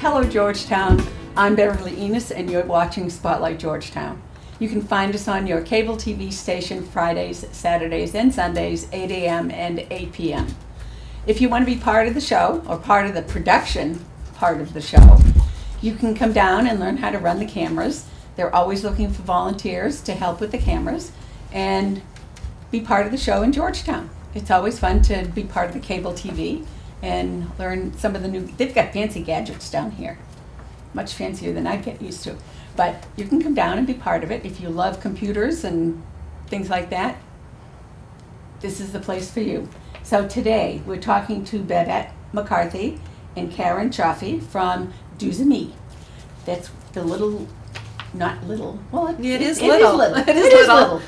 Hello Georgetown, I'm Beverly Enos and you're watching Spotlight Georgetown. You can find us on your cable TV station Fridays, Saturdays, and Sundays, 8 a.m. and 8 p.m. If you want to be part of the show, or part of the production part of the show, you can come down and learn how to run the cameras. They're always looking for volunteers to help with the cameras and be part of the show in Georgetown. It's always fun to be part of the cable TV and learn some of the new, they've got fancy gadgets down here, much fancier than I get used to. But you can come down and be part of it. If you love computers and things like that, this is the place for you. So today we're talking to Babette McCarthy and Karen Chaffee from DeuxAmis. That's the little, not little, well it is little. It is little.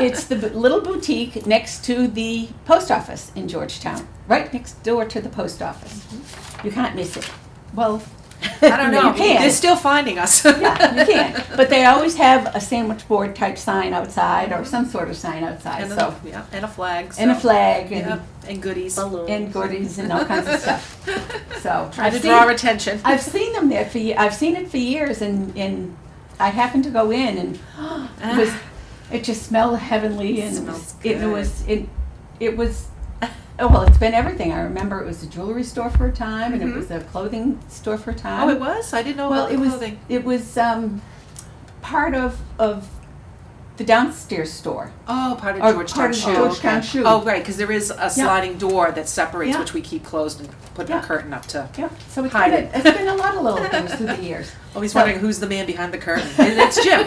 It's the little boutique next to the post office in Georgetown, right next door to the post office. Mm-hmm. You can't miss it. Well, I don't know. You can. They're still finding us. Yeah, you can. But they always have a sandwich board type sign outside or some sort of sign outside. And and a flag. And a flag and goodies. Balloons. And goodies and all kinds of stuff. So trying to draw our attention. I've seen them there I've seen it for years, and I happened to go in and it just smelled heavenly, and it was. Oh, well, it's been everything. I remember it was a jewelry store for a time, and it was a clothing store for a time. Oh, it was? I didn't know about the clothing. It was part of the downstairs store. Oh, part of Georgetown Shoe. Oh, right, because there is a sliding door that separates, which we keep closed and put a curtain up to So it's hide it. It's been a lot of little things through the years. Always wondering who's the man behind the curtain. And it's Jim.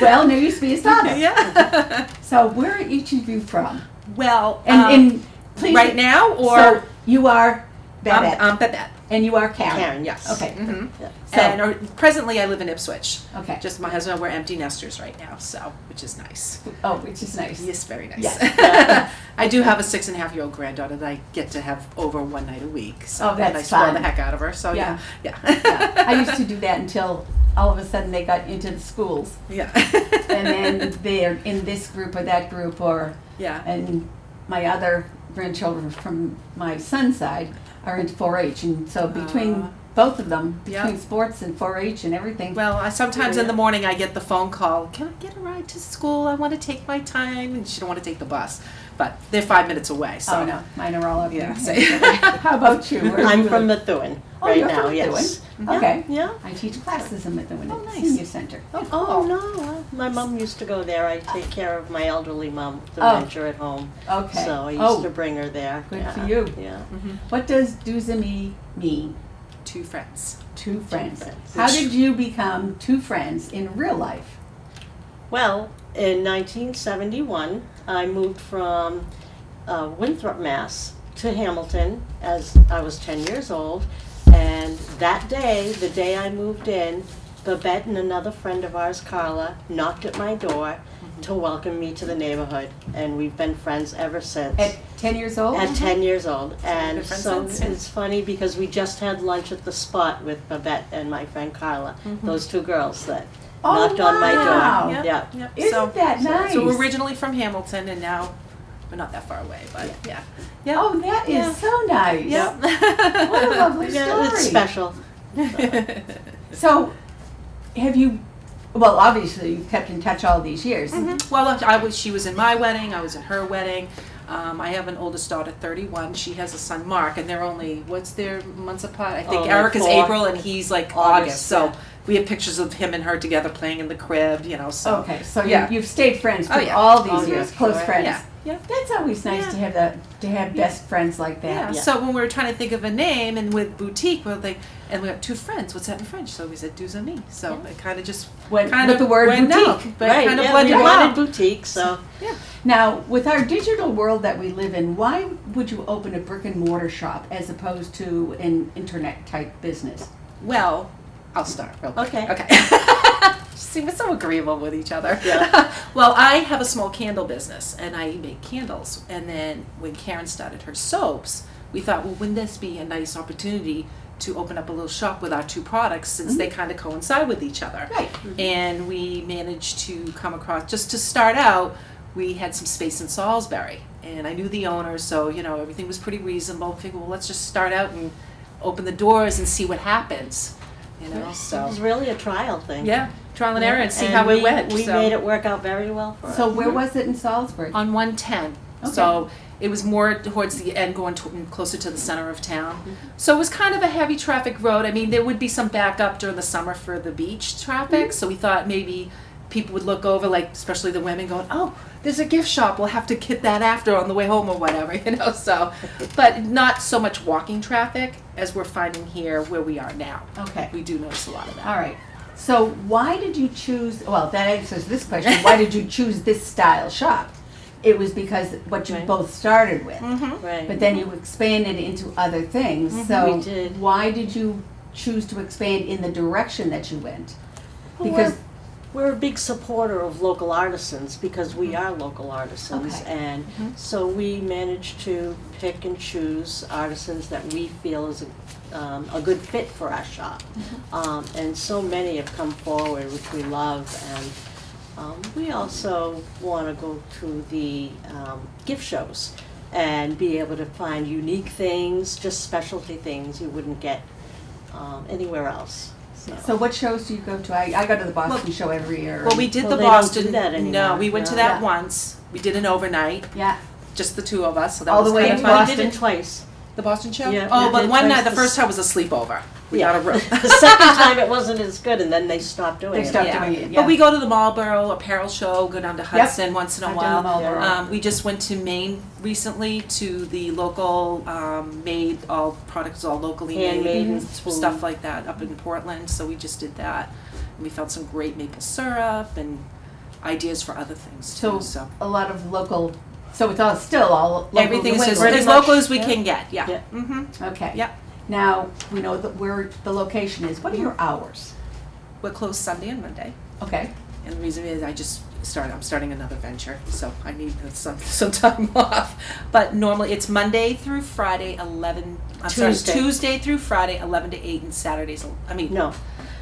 Well, there used to be his father. Yeah. So where are each of you from? Well, and please, right now, or so you are Babette. I'm Babette. And you are Karen. Karen, yes. Okay. Mm-hmm. Yeah. So, And presently I live in Ipswich. Okay. Just my husband and I, we're empty nesters right now, so which is nice. Oh, which is nice. Yes, very nice. Yes. I do have a 6.5-year-old granddaughter that I get to have over one night a week. So Oh, that's and I spoil fun. the heck out of her. So yeah. Yeah. I used to do that until all of a sudden they got into the schools. Yeah. And then they're in this group or that group, or and my other grandchildren from my son's side are into 4-H, and so between both of them, between sports and 4-H and everything. Well, sometimes in the morning I get the phone call, can I get a ride to school? I want to take my time. And she don't want to take the bus. But they're 5 minutes away. So. Oh, no. Mine are all up Yeah. How about you? Where do I'm you from live? Methuen Oh, right you're now, from yes. Methuen? Okay. Yeah. I teach classes in Methuen Oh, at the nice. senior center. Oh, no. My mom used to go there. I take care of my elderly mom with dementia at home. Okay. So I used to bring her there. Good for you. Yeah. What does DeuxAmis mean? Two friends. Two friends. friends. How did you become two friends in real life? Well, in 1971, I moved from Winthrop, Mass. to Hamilton as I was 10 years old. And that day, the day I moved in, Babette and another friend of ours, Carla, knocked at my door to welcome me to the neighborhood. And we've been friends ever since. At 10 years old? At 10 years old. And been friends so since. it's funny because we just had lunch at the Spot with Babette and my friend Carla, those two girls that knocked on my wow. door. Yep. Yeah. Yep. Isn't that nice? So we're originally from Hamilton, and now we're not that far away, but yeah. Oh, that is so nice. Yep. What a lovely story. Yeah, it's special. So, have you, well, obviously you've kept in touch all these years. Well, she was in my wedding, I was in her wedding. I have an oldest daughter, 31. She has a son, Mark, and they're only, what's their months apart? I think like Eric is 4. April, and he's like August. So we have pictures of him and her together playing in the crib, so. Okay, so Yeah. you've stayed friends for Oh, yeah. all these Oh, years, yeah, close sure. friends. Yeah. Yeah. That's always nice to have best friends like that. Yeah. So when we were trying to think of a name, and with boutique, we got two friends. What's that in French? So we said DeuxAmis. So it kind of just With the word went boutique. out, but Right, kind of yeah, blended we well. wanted boutique, so. Yeah. Now, with our digital world that we live in, why would you open a brick and mortar shop as opposed to an internet type business? Well, I'll start real quick. Okay. See, we're so agreeable with each other. Yeah. Well, I have a small candle business, and I make candles. And then when Karen started her soaps, we thought, well, wouldn't this be a nice opportunity to open up a little shop with our two products, since they kind of coincide with each other. Right. And we managed to come across, just to start out, we had some space in Salisbury. And I knew the owner, so, everything was pretty reasonable. I figured, well, let's just start out and open the doors and see what happens, you know, It so. was really a trial thing. Yeah, trial and error and see And how we, it went, We so. made it work out very well for us. So where was it in Salisbury? On 110. Okay. So it was more towards the end, going closer to the center of town. So it was kind of a heavy traffic road. I mean, there would be some backup during the summer for the beach traffic. So we thought maybe people would look over, like especially the women, going, "Oh, there's a gift shop. We'll have to get that after on the way home or whatever," you know. So, but not so much walking traffic as we're finding here where we are now. Okay. We do notice a lot of that. All right. So why did you choose, well, that answers this question. Why did you choose this style shop? It was because what you Right. both started with. Mm-hmm. Right. But then you expanded into other things. So We did. why did you choose to expand in the direction that you went? Well, Because we're a big supporter of local artisans because we are local artisans. Okay. And so we managed to pick and choose artisans that we feel is a good fit for our shop. And so many have come forward, which we love. And we also want to go to the gift shows and be able to find unique things, just specialty things you wouldn't get anywhere else. so what shows do you go to? I go to the Boston show every year. Well, we did Well, the they don't Boston. do that No, anymore. we went to No. that Yeah. once. We did an overnight, Yeah. just the two of us. So that All was the way kind to of fun. We did it Boston? twice. The Boston show? Yeah, Oh, we but did one twice night, the the first s- time was a sleepover. We Yeah. got a room. The second time it wasn't as good, and then they stopped doing They it. stopped Yeah. doing it, yeah. But we go to the Marlboro apparel show, go down to Hudson once in a I've done the while. Marlboro. We just went to Maine recently to the local made, all products all locally Handmade made, food. stuff like that up in Portland. So we just did that. And we found some great maple syrup and ideas for other things So too. So a lot of local, so it's all still all local. everything is New as, England. Pretty as much, local as we yeah. can get. Yeah. Yeah. Mm-hmm. Okay. Yep. Now, we know that where the location is. What are your hours? We're closed Sunday and Monday. Okay. And the reason is I'm starting another venture, so I need some time off. But normally it's Monday through Friday, Tuesday. Tuesday through Friday, 11 to 8, and Saturdays, No,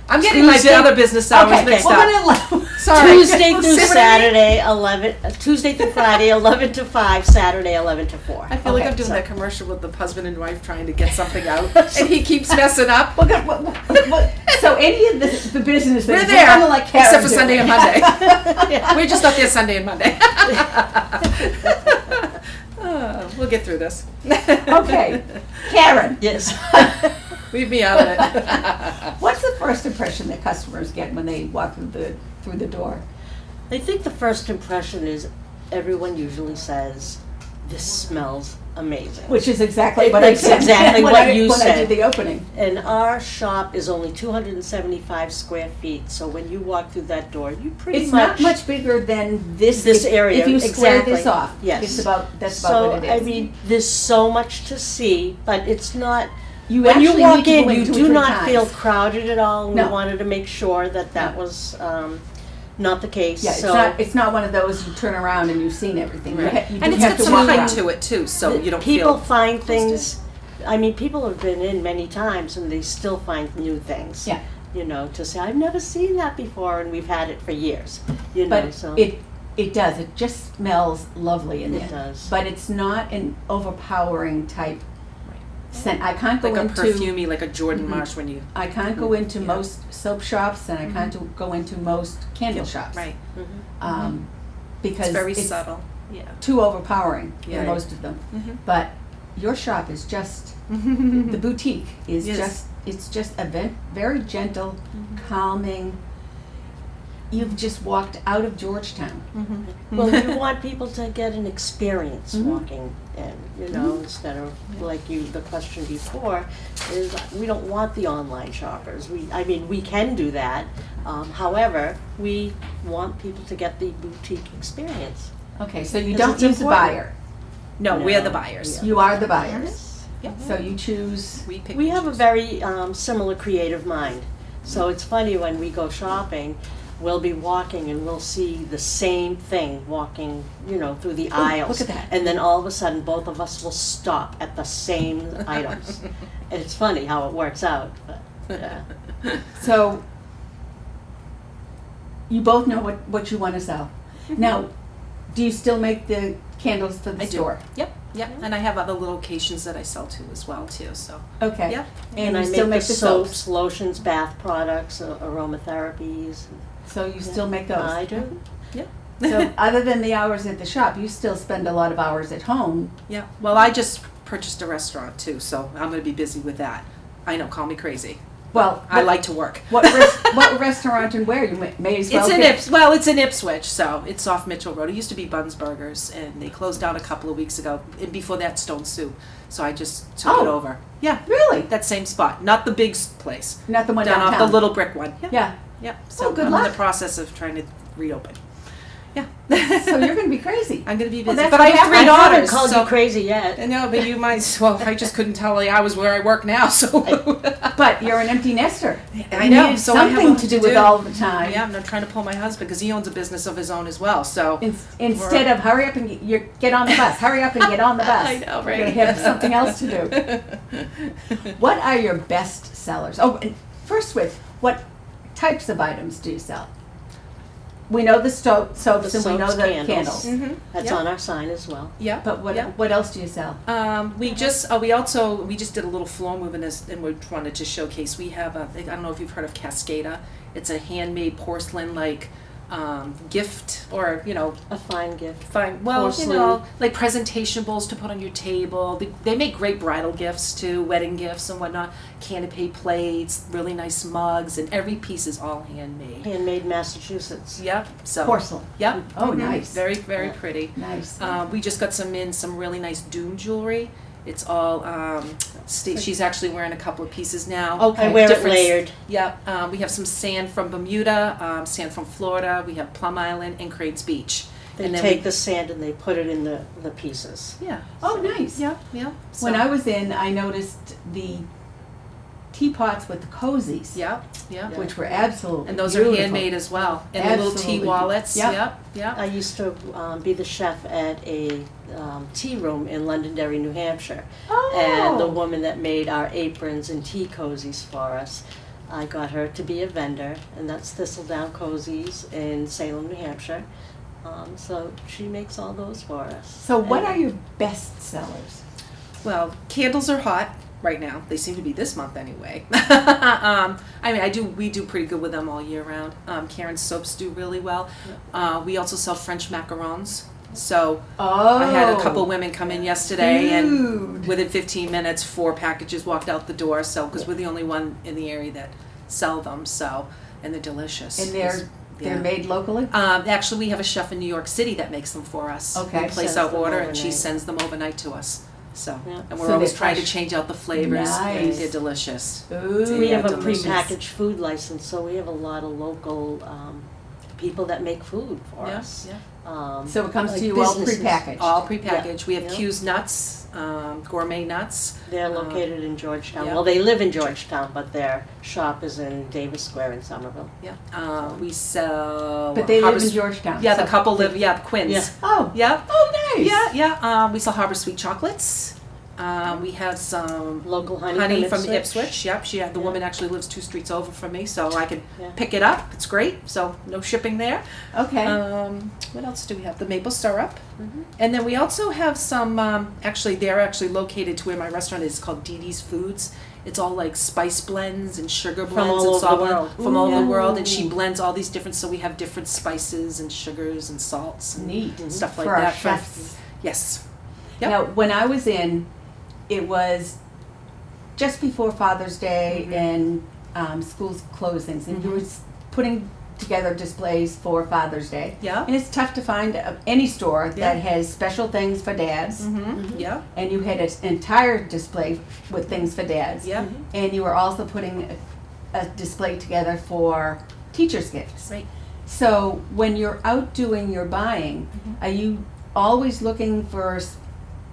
I'm getting Tuesday- my other business hours Okay. mixed Well, up. then Sorry. Tuesday through See what I mean? Saturday, 11. Tuesday through Friday, 11 to 5. Saturday, 11 to 4. I feel like Okay, I'm doing so- that commercial with the husband and wife trying to get something out, and he keeps messing up. Well, good. So any of the business We're things, there, kind of like Karen except for doing. Sunday and Monday. We're just not there Sunday and Monday. We'll get through this. Okay. Karen, Yes. Leave me out of it. what's the first impression that customers get when they walk through the door? I think the first impression is everyone usually says, "This smells amazing." Which is exactly what I It's said. exactly when what I, you when I said. did the opening. And our shop is only 275 square feet, so when you walk through that door, you pretty It's much... not much bigger than this. This if, area, If you square exactly. this off, Yes. that's So, about what it is. I mean, there's so much to see, but it's not... you When you actually walk need to go in, you 2 or do 3 not times. feel crowded at all. No. We wanted to make sure that that No. was not the case. Yeah, so it's not one of those you turn around and you've seen everything. You Right. you And do it's have got to some walk height around. to it too, so you don't people feel. find posted. things. I mean, people have been in many times and they still find new things. Yeah. You know, to say I've never seen that before, and we've had it for years. You know, But so it does. It just smells lovely in It there. does. But it's not an overpowering type scent. I can't go Like a into perfumey, like a Jordan Mhm. Marsh when you. I can't go into Yeah. most soap shops, and I can't go into most candle shops. Right. Because It's very subtle. Yeah. too overpowering Yeah. in most of them. Mm-hmm. But your shop is just the boutique is Yes. it's just a very gentle, calming. You've just walked out of Georgetown. well, we want people to get an experience Mhm. walking in. You know, instead of like the question before is we don't want the online shoppers. I mean, we can do that. However, we want people to get the boutique experience. Okay, so you Because don't it's use a important. buyer. No, we are the No, buyers. we You are the buyers. Yep. So you choose. We pick. We and have a choose. very similar creative mind. So it's funny when we go shopping, we'll be walking and we'll see the same thing walking, you know, through the aisles. look at that. And then all of a sudden, both of us will stop at the same items. And it's funny how it works out. But, yeah. So you both know what you want to sell. Now, do you still make the candles for the I do. store? Yep. Yeah, and I have other locations that I sell to as well too. So Okay. yeah, And I you still make make the the soaps. soaps, lotions, bath products, aromatherapies. So you still make those. I do. So other than the hours at the shop, you still spend a lot of hours at home. yeah. Well, I just purchased a restaurant too, so I'm going to be busy with that. I know, call me crazy. Well, I like to work. what restaurant and where? You may as well. It's in Ipswich, so it's off Mitchell Road. It used to be Buns Burgers, and they closed down a couple of weeks ago. And before that, Stone Soup. So I just took it Oh. over. Yeah, Really? that same spot, not the big place, Not the one down downtown. off the little brick one. Yeah, Yeah. yeah. So good I'm in luck. the process of trying to reopen. Yeah. So you're going to be crazy. I'm going to be Well, busy, that's but I what have 3 I haven't daughters. called so you crazy yet. No, but you might. Well, I just couldn't tell the hours where I work now. So But you're an empty nester. I You know. need So I have something a lot to do with all the time. Yeah, I'm trying to pull my husband because he owns a business of his own as well. So Instead of hurry up and get on the bus, hurry up and get on the bus. I know, We're right? going to have something else to do. What are your best sellers? Oh, and first with, what types of items do you sell? We know the soaps The and we know soaps, the candles. candles. That's on our sign as well. Yeah. But what Yeah. what else do you sell? We just did a little floor move in this, and we wanted to showcase. We have I don't know if you've heard of Cascada. It's a handmade porcelain gift, or A fine gift. fine. Well, Porcelain. like presentation bowls to put on your table. They make great bridal gifts too, wedding gifts and whatnot. Canapé plates, really nice mugs, and every piece is all handmade. Handmade Massachusetts. Yep. So. Porcelain. Yep. Oh, Mhm. nice. Very, very Yeah. pretty. Nice. We just got some really nice Doom jewelry. It's all, she's actually wearing a couple of pieces now. Okay. I wear it Different- layered. Yep. We have some sand from Bermuda, sand from Florida. We have Plum Island and Crates Beach. They And then take we- the sand and they put it in the pieces. Yeah. Oh, nice. Yep. Yep. When I was in, I noticed the teapots with the cozies, Yep. Yep. which were absolutely And those beautiful. are handmade as well. And the little tea Absolutely. wallets. Yep. Yep. Yep. I used to be the chef at a tea room in Londonderry, New Hampshire. Oh. And the woman that made our aprons and tea cozies for us, I got her to be a vendor, and that's Thistledown Cozies in Salem, New Hampshire. So she makes all those for us. So what And are your best sellers? Well, candles are hot right now. They seem to be this month anyway. We do pretty good with them all year round. Karen's soaps do really well. We also sell French macarons. So Oh. I had a couple women come in yesterday, and Food. within 15 minutes, 4 packages walked out the door. So because we're the only one in the area that sell them, so and they're delicious. And they're Yeah. made locally? Actually, we have a chef in New York City that makes them for us. Okay. We place Sends our them order, and she overnight. sends them overnight to us. So, Yeah. and we're So always they're trying to fresh. change out the flavors. Nice. They're delicious. Ooh. we have a delicious. prepackaged food license, so we have a lot of local people that make food for Yeah, us. yeah. So it comes Like to you all businesses. prepackaged? All prepackaged. We have Yeah. Q's nuts, gourmet nuts. They're located in Georgetown. yeah. Well, they live in Georgetown, but their shop is in Davis Square in Somerville. Yeah. We sell. But they live Harbor in Sw- Georgetown. Yeah, the so- couple live. Yeah, the Quins. Yeah. Oh. Yeah. Oh, nice. Yeah, yeah. We sell Harbor Sweet chocolates. We have some Local honey, from Ipswich. Ipswich. Yep, the Yeah. woman actually lives 2 streets over from me, so I can Yeah. pick it up. It's great. So no shipping there. Okay. What else do we have? The maple syrup, Mhm. and then we also have some. They're actually located to where my restaurant is, called Dee Dee's Foods. It's all like spice blends and sugar blends all and over the salt world. from all over the world, and Ooh. she blends all these different. So we have different spices and sugars and salts and Neat. stuff like For our that. chefs. Yes. Yep. Now, when I was in, it was just before Father's Day Mhm. and schools closings, and you Mhm. were putting together displays for Father's Day. Yeah. And it's tough to find any store Yeah. that has special things for dads, Mm-hmm. Yeah. and you had an entire display with things for dads. Yeah. And you were also putting a display together for teachers' gifts. Right. So when you're out doing your buying, Mhm. are you always looking for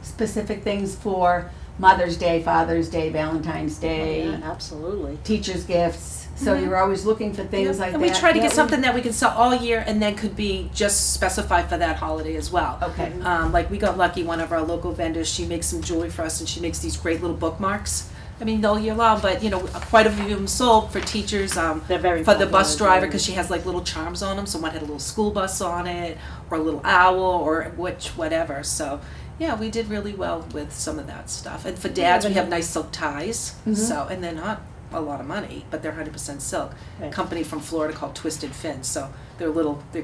specific things for Mother's Day, Father's Day, Valentine's Day, Yeah, absolutely. teachers' gifts? So Mhm. you're always looking for things like and that? we try to Yeah, get something that we can sell all year, and then could be just specified for that holiday as well. Okay. Like we got lucky, one of our local vendors, she makes some jewelry for us, and she makes these great little bookmarks. I mean, all year long, but quite a few of them sold for teachers, They're very for the bus popular, driver, yeah. because she has like little charms on them. So one had a little school bus on it, or a little owl, or whatever. So yeah, we did really well with some of that stuff. And for dads, we have nice silk ties. So, and they're not a lot of money, but they're 100% silk. Right. Company from Florida called Twisted Fins. So they're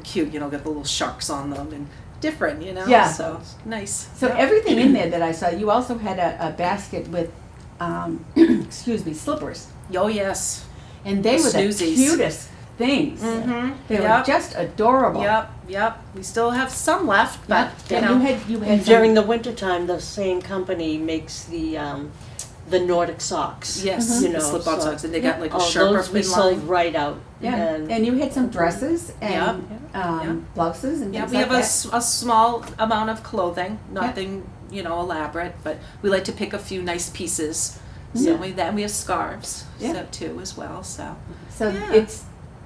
cute, got the little sharks on them and different, Yeah. So nice. So everything in there that I saw, you also had a basket with, excuse me, slippers. Oh, yes. And they were the Snoozies. cutest things. They were just adorable. Yep. We still have some left, but And you had During some, the wintertime, the same company makes the Nordic socks. yes, You the know, slip-on so- socks, and they got like a Oh, Sherpa those we fin sold line. right out. and you had some dresses and blouses and Yeah, things we like have that. a small amount of clothing, nothing, elaborate, but we like to pick a few nice pieces. So we have scarves, so too as well. So So yeah. it's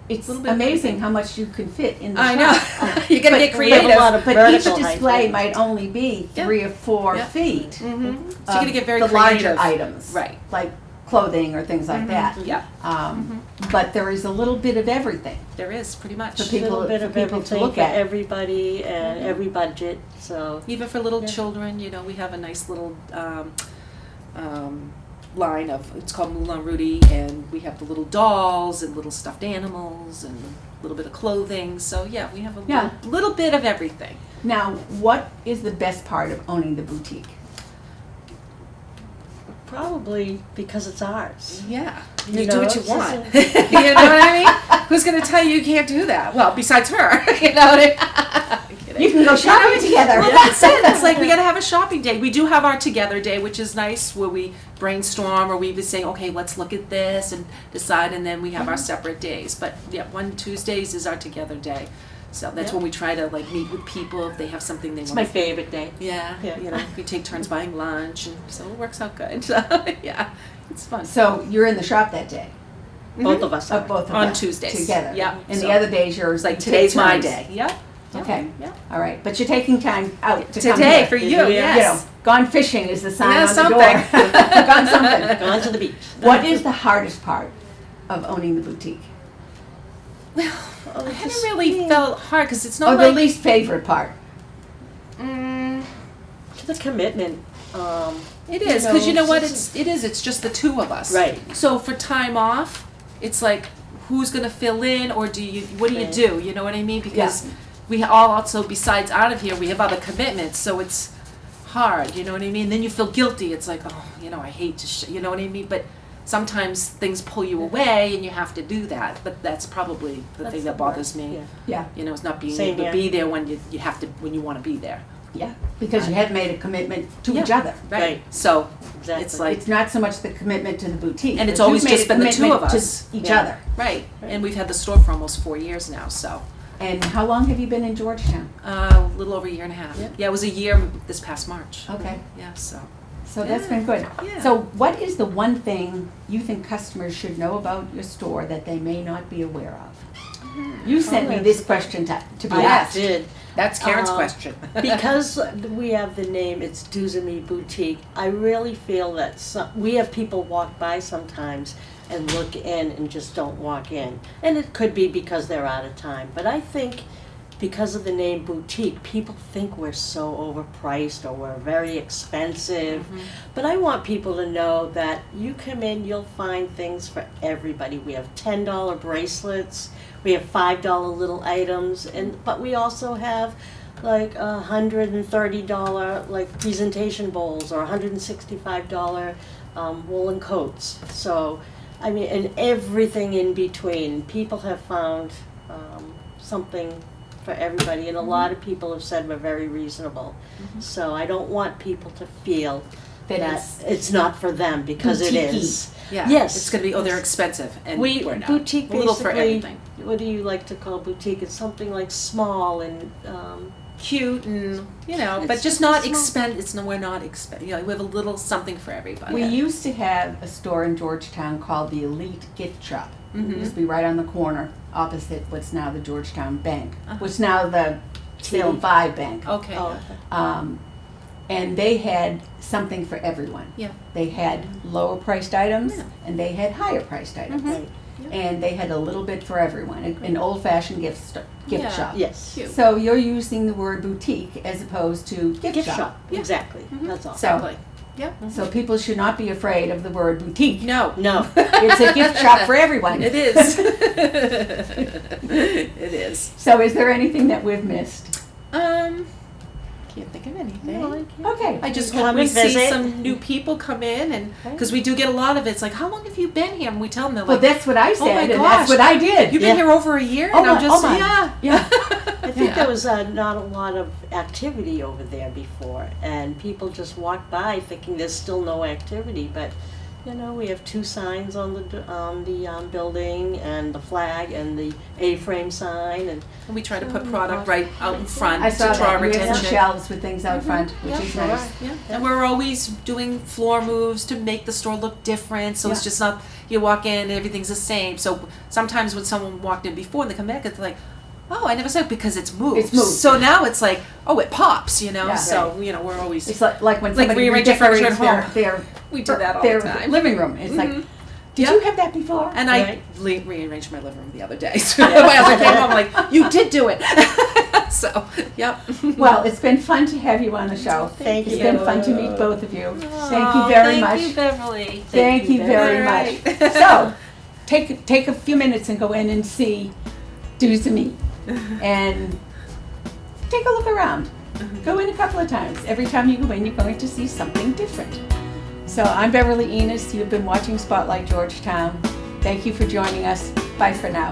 Little bit of amazing everything. how much you can fit in the I shop. know you gotta get But we have a creative. lot of But each vertical height, display yeah. might only be 3 or 4 Yeah. feet. So you of gotta get very the creative. larger items, Right. like clothing or things like that. Yeah, But there is a little bit of everything. there is pretty much. For A people- little bit of people to everything look for at. everybody and every budget. So Even for little Yeah. children, we have a nice little line of, it's called Moulin Rudy, and we have the little dolls and little stuffed animals and a little bit of clothing. So yeah, we have a Yeah. little bit of everything. Now, what is the best part of owning the boutique? probably because it's ours. Yeah, You you know, do what you it's want. just You know what I mean? Who's going to tell you you can't do that? Well, besides her. You know what I mean? I'm kidding. You can go shopping together. Well, that's it. It's like we got to have a shopping day. We do have our together day, which is nice, where we brainstorm or we even say, okay, let's look at this and decide, and then we have our separate days. But yeah, Tuesdays is our together day. So that's Yeah. when we try to like meet with people if they have something they It's want. my favorite day. Yeah, Yeah. we take turns buying lunch, and so it works out good. So yeah, it's fun. So you're in the shop that day, Both of us are. both of On them Tuesdays. together. Yeah. And So the other days you're it's like you take today's my turns. day. Yep. Okay. Yeah. All right, but you're taking time out to come Today here. for you, Yeah. yes. You know, gone fishing is the sign Yeah, on something. the door. Gone something. Gone to the beach. What is the hardest part of owning the boutique? Well, Oh, I haven't just really being- felt hard because it's Or not the like least favorite part? The commitment. It is because you know what it's- it's just the two of us. Right. So for time off, it's like who's going to fill in or what do you Right. do? You know what I mean? Because we all also besides out of here we have other commitments, so it's hard. You know what I mean? Then you feel guilty. It's like I hate to you know what I mean? But sometimes things pull you away and you have to do that. But that's probably the That's thing the that bothers part, me. yeah. You know, it's not being Same able to here. be there when you have to when you want to be there. Yeah, because you have made a commitment to each Yeah. other. Right. So Exactly. it's like It's not so much the commitment to the boutique. And it's but always you've made just a been the two of commitment to us. each Yeah. other. right. And we've had the store for almost 4 years now. So And how long have you been in Georgetown? a little over a year and a half. Yeah. Yeah, it was a year this past March. Okay, Yeah. So so that's been good. Yeah. So what is the one thing you think customers should know about your store that they may not be aware of? You sent me this question to be I asked. did. that's Karen's Um, question. Because we have the name, it's DeuxAmisBoutique, I really feel that we have people walk by sometimes and look in and just don't walk in. And it could be because they're out of time. But I think because of the name boutique, people think we're so overpriced or we're very expensive. But I want people to know that you come in, you'll find things for everybody. We have $10 bracelets, we have $5 little items, but we also have like $130 like presentation bowls or $165 woolen coats. So, I mean, and everything in between. People have found something for everybody, and a lot of people have said we're very reasonable. So I don't want people to feel That that it's it's not for them, because it boutique-y. is. Yeah. Yes. It's going to be they're expensive and we're not. Boutique a little for basically, everything. what do you like to call boutique? It's something like small and Cute and It's but just just not small. we're not we have a little something for everybody. We used to have a store in Georgetown called the Elite Gift Shop. It used to be right on the corner opposite what's now the Georgetown Bank, what's now the Salem 5 Bank. Okay. Oh, And they had something for everyone. Yeah. They had lower priced items Yeah. and they had higher priced items. right. and they had a little bit for everyone, an old-fashioned gift Yeah. shop. Yes. Cute. So you're using the word boutique as opposed to Gift shop, Yeah. exactly, Mhm. that's all. So- Exactly. Yep. So people should not be afraid of the word boutique. No. No, It's a gift shop for everyone. It is. It is. So is there anything that we've missed? Can't think of anything. no, I can't. Okay. I just Come hope we and see visit. some new people come in, and because we do get a lot of it. It's like, how long have you been here? And we tell them, they're Well, like, that's what I said, my and gosh. that's what I did. you've been Yeah. here over a year, Oh and I'm my- just oh my. yeah. Yeah. I think Yeah. there was not a lot of activity over there before, and people just walk by thinking there's still no activity, but, you know, we have 2 signs on the building, and the flag, and the A-frame sign, and And we try to put product right out in front I to saw draw that. We have some attention. shelves with things out front, which Yeah. is Sure. nice. Yeah, and we're always doing floor moves to make the store look different, so it's Yeah. just not, you walk in and everything's the same. So sometimes when someone walked in before and they come back, it's like, oh, I never said, because it's moved. It's moved. So now it's like, oh, it pops, you know? Yeah. So, you know, we're always, It's like when Like somebody rearrange your furniture redecorates at their, home. we do that all their the time. living room. It's like, Mhm. did Yep. you have that before? And I Right. rearranged my living room the other day. So when I came home, I'm like, you did do it. So, yep. Well, it's been fun to have you on the show. thank It's you. been fun to meet both of you. Thank you very much. Thank you, Beverly. Thank you very All much. right. So, take a few minutes and go in and see DeuxAmis and take a look around. Go in a couple of times. Every time you go in, you're going to see something different. So I'm Beverly Enos. You've been watching Spotlight Georgetown. Thank you for joining us. Bye for now.